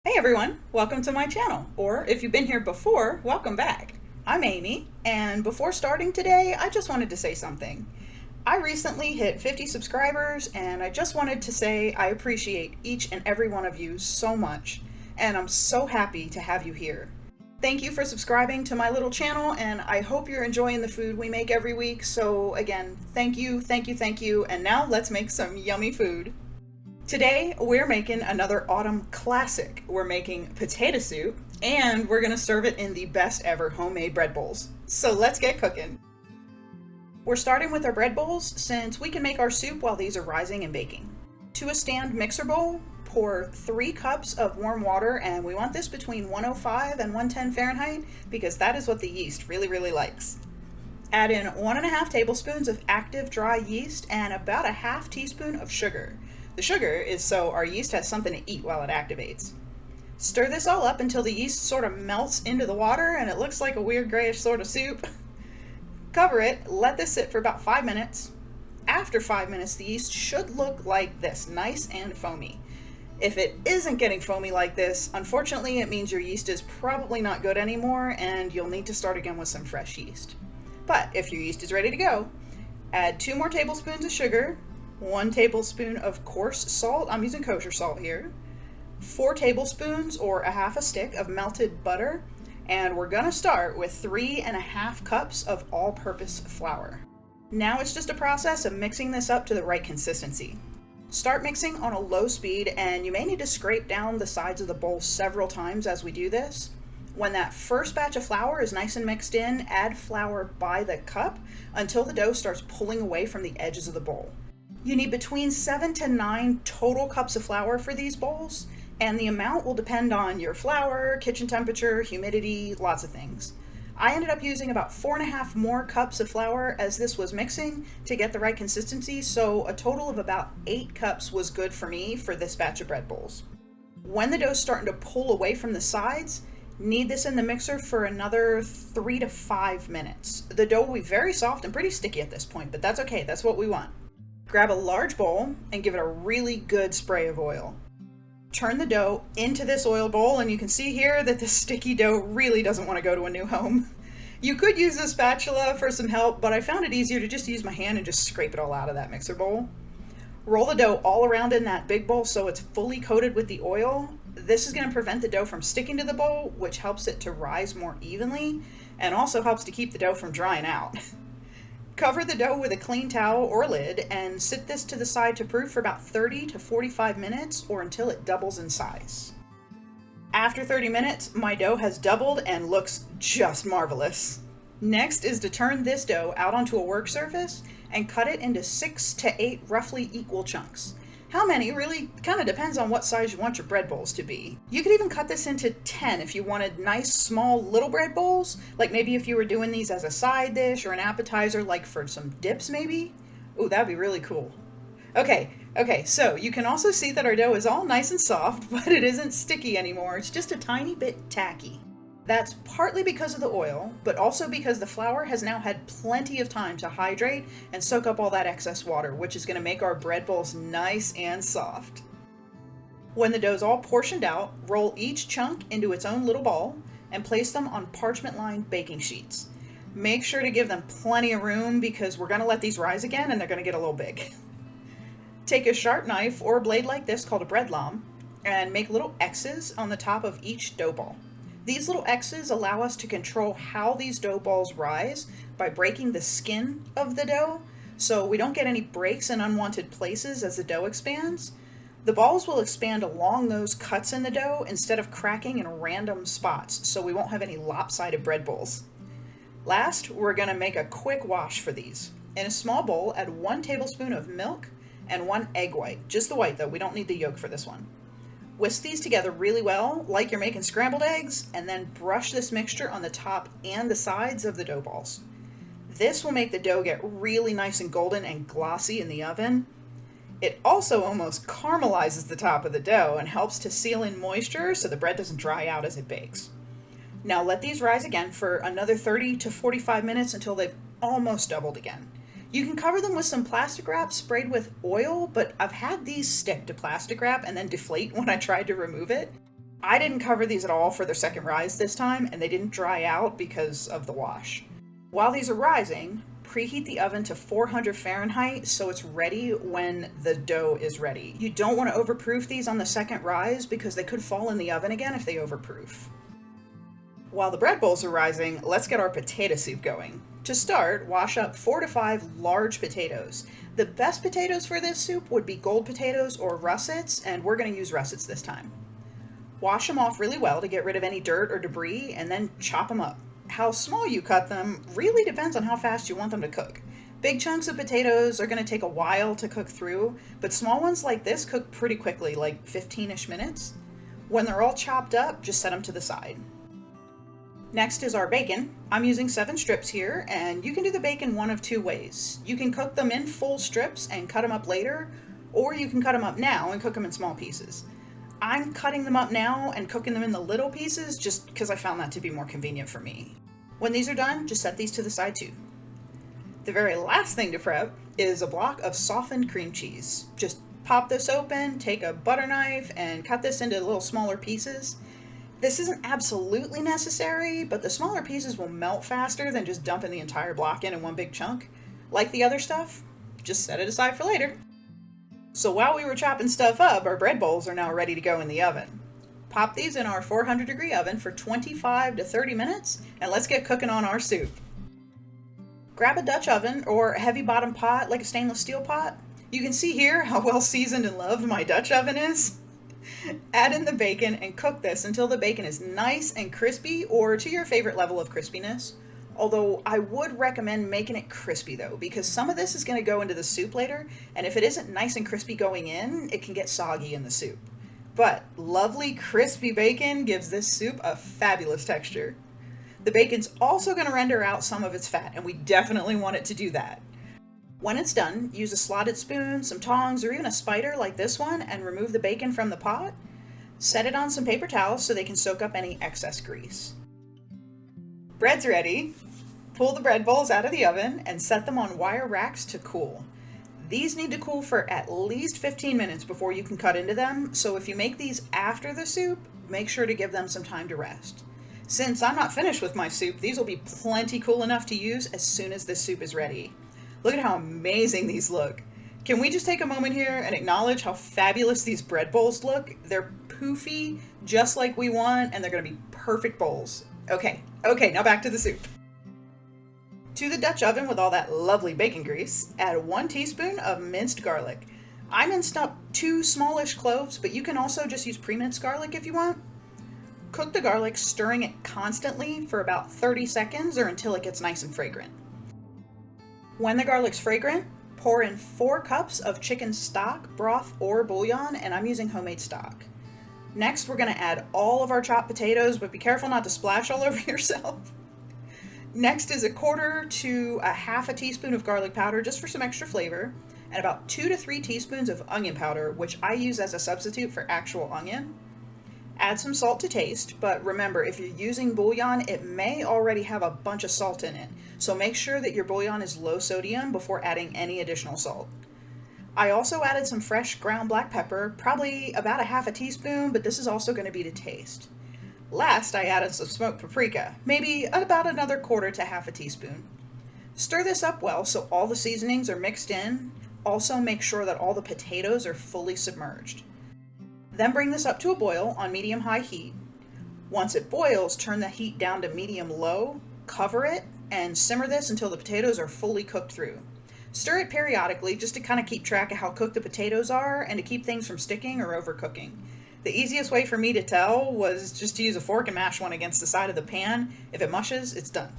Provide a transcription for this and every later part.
Hey everyone, welcome to my channel, or if you've been here before, welcome back. I'm Amy, and before starting today, I just wanted to say something. I recently hit 50 subscribers, and I just wanted to say I appreciate each and every one of you so much, and I'm so happy to have you here. Thank you for subscribing to my little channel, and I hope you're enjoying the food we make every week. So again, thank you, thank you, thank you, and now let's make some yummy food. Today, we're making another autumn classic. We're making potato soup, and we're gonna serve it in the best ever homemade bread bowls. So let's get cooking. We're starting with our bread bowls since we can make our soup while these are rising and baking. To a stand mixer bowl, pour 3 cups of warm water, and we want this between 105 and 110 Fahrenheit because that is what the yeast really likes. Add in 1.5 tablespoons of active dry yeast and about a half teaspoon of sugar. The sugar is so our yeast has something to eat while it activates. Stir this all up until the yeast sort of melts into the water and it looks like a weird grayish sort of soup. Cover it, let this sit for about 5 minutes. After 5 minutes, the yeast should look like this, nice and foamy. If it isn't getting foamy like this, unfortunately it means your yeast is probably not good anymore and you'll need to start again with some fresh yeast. But if your yeast is ready to go, add 2 more tablespoons of sugar, 1 tablespoon of coarse salt, I'm using kosher salt here, 4 tablespoons or a half a stick of melted butter, and we're gonna start with 3.5 cups of all-purpose flour. Now it's just a process of mixing this up to the right consistency. Start mixing on a low speed, and you may need to scrape down the sides of the bowl several times as we do this. When that first batch of flour is nice and mixed in, add flour by the cup until the dough starts pulling away from the edges of the bowl. You need between 7 to 9 total cups of flour for these bowls, and the amount will depend on your flour, kitchen temperature, humidity, lots of things. I ended up using about 4.5 more cups of flour as this was mixing to get the right consistency, so a total of about 8 cups was good for me for this batch of bread bowls. When the dough's starting to pull away from the sides, knead this in the mixer for another 3 to 5 minutes. The dough will be very soft and pretty sticky at this point, but that's okay, that's what we want. Grab a large bowl and give it a really good spray of oil. Turn the dough into this oil bowl, and you can see here that the sticky dough really doesn't want to go to a new home. You could use a spatula for some help, but I found it easier to just use my hand and just scrape it all out of that mixer bowl. Roll the dough all around in that big bowl so it's fully coated with the oil. This is going to prevent the dough from sticking to the bowl, which helps it to rise more evenly and also helps to keep the dough from drying out. Cover the dough with a clean towel or lid and sit this to the side to proof for about 30 to 45 minutes or until it doubles in size. After 30 minutes, my dough has doubled and looks just marvelous. Next is to turn this dough out onto a work surface and cut it into 6 to 8 roughly equal chunks. How many really kind of depends on what size you want your bread bowls to be. You could even cut this into 10 if you wanted nice small little bread bowls, like maybe if you were doing these as a side dish or an appetizer, like for some dips maybe. Ooh, that'd be really cool. Okay, so you can also see that our dough is all nice and soft, but it isn't sticky anymore. It's just a tiny bit tacky. That's partly because of the oil, but also because the flour has now had plenty of time to hydrate and soak up all that excess water, which is going to make our bread bowls nice and soft. When the dough's all portioned out, roll each chunk into its own little ball and place them on parchment-lined baking sheets. Make sure to give them plenty of room because we're going to let these rise again and they're going to get a little big. Take a sharp knife or a blade like this called a bread lom and make little X's on the top of each dough ball. These little X's allow us to control how these dough balls rise by breaking the skin of the dough, so we don't get any breaks in unwanted places as the dough expands. The balls will expand along those cuts in the dough instead of cracking in random spots, so we won't have any lopsided bread bowls. Last, we're going to make a quick wash for these. In a small bowl, add 1 tablespoon of milk and 1 egg white. Just the white though, we don't need the yolk for this one. Whisk these together really well, like you're making scrambled eggs, and then brush this mixture on the top and the sides of the dough balls. This will make the dough get really nice and golden and glossy in the oven. It also almost caramelizes the top of the dough and helps to seal in moisture so the bread doesn't dry out as it bakes. Now let these rise again for another 30 to 45 minutes until they've almost doubled again. You can cover them with some plastic wrap sprayed with oil, but I've had these stick to plastic wrap and then deflate when I tried to remove it. I didn't cover these at all for their second rise this time, and they didn't dry out because of the wash. While these are rising, preheat the oven to 400 Fahrenheit so it's ready when the dough is ready. You don't want to overproof these on the second rise because they could fall in the oven again if they overproof. While the bread bowls are rising, let's get our potato soup going. To start, wash up 4 to 5 large potatoes. The best potatoes for this soup would be gold potatoes or russets, and we're going to use russets this time. Wash them off really well to get rid of any dirt or debris, and then chop them up. How small you cut them really depends on how fast you want them to cook. Big chunks of potatoes are going to take a while to cook through, but small ones like this cook pretty quickly, like 15-ish minutes. When they're all chopped up, just set them to the side. Next is our bacon. I'm using 7 strips here, and you can do the bacon one of 2 ways. You can cook them in full strips and cut them up later, or you can cut them up now and cook them in small pieces. I'm cutting them up now and cooking them in the little pieces just because I found that to be more convenient for me. When these are done, just set these to the side too. The very last thing to prep is a block of softened cream cheese. Just pop this open, take a butter knife, and cut this into little smaller pieces. This isn't absolutely necessary, but the smaller pieces will melt faster than just dumping the entire block in one big chunk. Like the other stuff, just set it aside for later. So while we were chopping stuff up, our bread bowls are now ready to go in the oven. Pop these in our 400-degree oven for 25 to 30 minutes, and let's get cooking on our soup. Grab a Dutch oven or a heavy bottom pot like a stainless steel pot. You can see here how well seasoned and loved my Dutch oven is. Add in the bacon and cook this until the bacon is nice and crispy or to your favorite level of crispiness. Although I would recommend making it crispy though, because some of this is going to go into the soup later, and if it isn't nice and crispy going in, it can get soggy in the soup. But lovely crispy bacon gives this soup a fabulous texture. The bacon's also going to render out some of its fat, and we definitely want it to do that. When it's done, use a slotted spoon, some tongs, or even a spider like this one and remove the bacon from the pot. Set it on some paper towels so they can soak up any excess grease. Bread's ready. Pull the bread bowls out of the oven and set them on wire racks to cool. These need to cool for at least 15 minutes before you can cut into them, so if you make these after the soup, make sure to give them some time to rest. Since I'm not finished with my soup, these will be plenty cool enough to use as soon as this soup is ready. Look at how amazing these look. Can we just take a moment here and acknowledge how fabulous these bread bowls look? They're poofy, just like we want, and they're gonna be perfect bowls. Okay, now back to the soup. To the Dutch oven with all that lovely bacon grease, add 1 teaspoon of minced garlic. I minced up 2 smallish cloves, but you can also just use pre-minced garlic if you want. Cook the garlic, stirring it constantly for about 30 seconds or until it gets nice and fragrant. When the garlic's fragrant, pour in 4 cups of chicken stock, broth, or bouillon, and I'm using homemade stock. Next, we're going to add all of our chopped potatoes, but be careful not to splash all over yourself. Next is 1/4 to 1/2 teaspoon of garlic powder, just for some extra flavor, and about 2 to 3 teaspoons of onion powder, which I use as a substitute for actual onion. Add some salt to taste, but remember, if you're using bouillon, it may already have a bunch of salt in it, so make sure that your bouillon is low sodium before adding any additional salt. I also added some fresh ground black pepper, probably about 1/2 teaspoon, but this is also going to be to taste. Last, I added some smoked paprika, maybe about another 1/4 to 1/2 teaspoon. Stir this up well so all the seasonings are mixed in. Also make sure that all the potatoes are fully submerged. Then bring this up to a boil on medium-high heat. Once it boils, turn the heat down to medium-low, cover it, and simmer this until the potatoes are fully cooked through. Stir it periodically just to kind of keep track of how cooked the potatoes are and to keep things from sticking or overcooking. The easiest way for me to tell was just to use a fork and mash one against the side of the pan. If it mushes, it's done.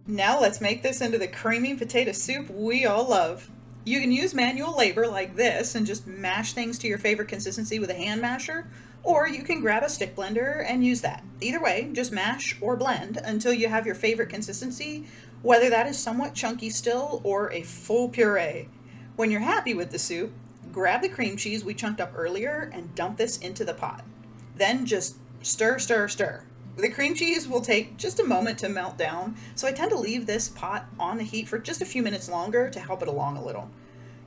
Now let's make this into the creamy potato soup we all love. You can use manual labor like this and just mash things to your favorite consistency with a hand masher, or you can grab a stick blender and use that. Either way, just mash or blend until you have your favorite consistency, whether that is somewhat chunky still or a full puree. When you're happy with the soup, grab the cream cheese we chunked up earlier and dump this into the pot. Then just stir, stir, stir. The cream cheese will take just a moment to melt down, so I tend to leave this pot on the heat for just a few minutes longer to help it along a little.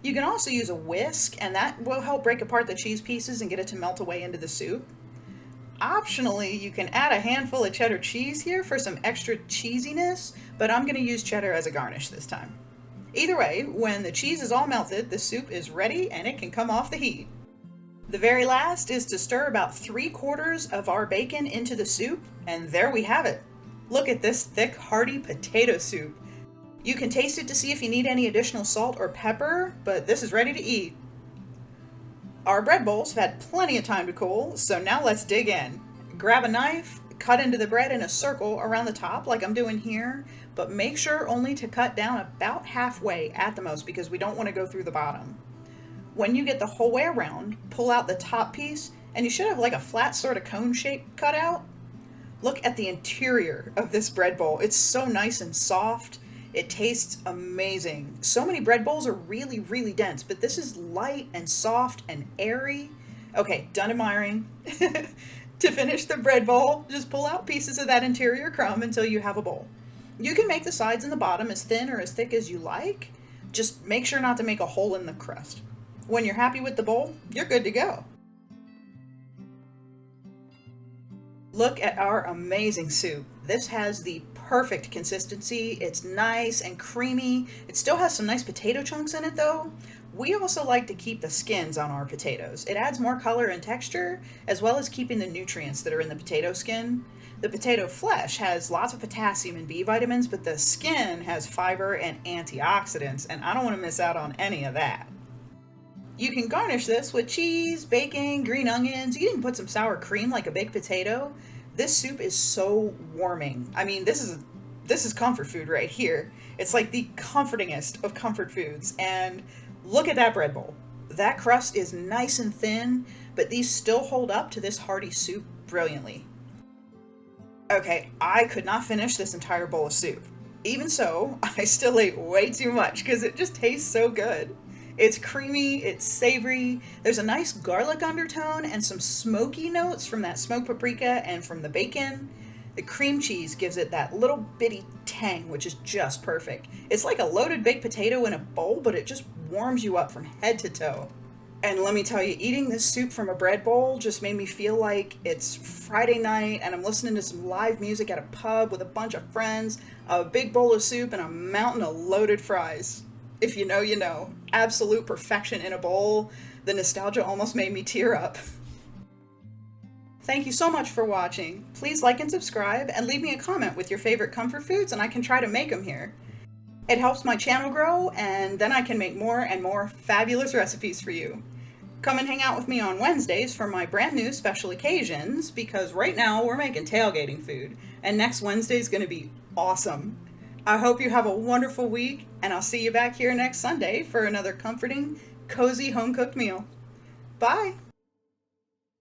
You can also use a whisk, and that will help break apart the cheese pieces and get it to melt away into the soup. Optionally, you can add a handful of cheddar cheese here for some extra cheesiness, but I'm going to use cheddar as a garnish this time. Either way, when the cheese is all melted, the soup is ready and it can come off the heat. The very last is to stir about 3/4 of our bacon into the soup, and there we have it. Look at this thick, hearty potato soup. You can taste it to see if you need any additional salt or pepper, but this is ready to eat. Our bread bowls have had plenty of time to cool, so now let's dig in. Grab a knife, cut into the bread in a circle around the top like I'm doing here, but make sure only to cut down about halfway at the most because we don't want to go through the bottom. When you get the whole way around, pull out the top piece, and you should have like a flat sort of cone shape cut out. Look at the interior of this bread bowl. It's so nice and soft. It tastes amazing. So many bread bowls are really, really dense, but this is light and soft and airy. Okay, done admiring. To finish the bread bowl, just pull out pieces of that interior crumb until you have a bowl. You can make the sides and the bottom as thin or as thick as you like. Just make sure not to make a hole in the crust. When you're happy with the bowl, you're good to go. Look at our amazing soup. This has the perfect consistency. It's nice and creamy. It still has some nice potato chunks in it though. We also like to keep the skins on our potatoes. It adds more color and texture, as well as keeping the nutrients that are in the potato skin. The potato flesh has lots of potassium and B vitamins, but the skin has fiber and antioxidants, and I don't want to miss out on any of that. You can garnish this with cheese, bacon, green onions. You can even put some sour cream like a baked potato. This soup is so warming. I mean, this is comfort food right here. It's like the comfortingest of comfort foods. And look at that bread bowl. That crust is nice and thin, but these still hold up to this hearty soup brilliantly. Okay, I could not finish this entire bowl of soup. Even so, I still ate way too much because it just tastes so good. It's creamy, it's savory, there's a nice garlic undertone and some smoky notes from that smoked paprika and from the bacon. The cream cheese gives it that little bitty tang, which is just perfect. It's like a loaded baked potato in a bowl, but it just warms you up from head to toe. And let me tell you, eating this soup from a bread bowl just made me feel like it's Friday night and I'm listening to some live music at a pub with a bunch of friends, a big bowl of soup, and a mountain of loaded fries. If you know, you know. Absolute perfection in a bowl. The nostalgia almost made me tear up. Thank you so much for watching. Please like and subscribe and leave me a comment with your favorite comfort foods and I can try to make them here. It helps my channel grow and then I can make more and more fabulous recipes for you. Come and hang out with me on Wednesdays for my brand new special occasions because right now we're making tailgating food and next Wednesday is going to be awesome. I hope you have a wonderful week, and I'll see you back here next Sunday for another comforting, cozy home-cooked meal. Bye!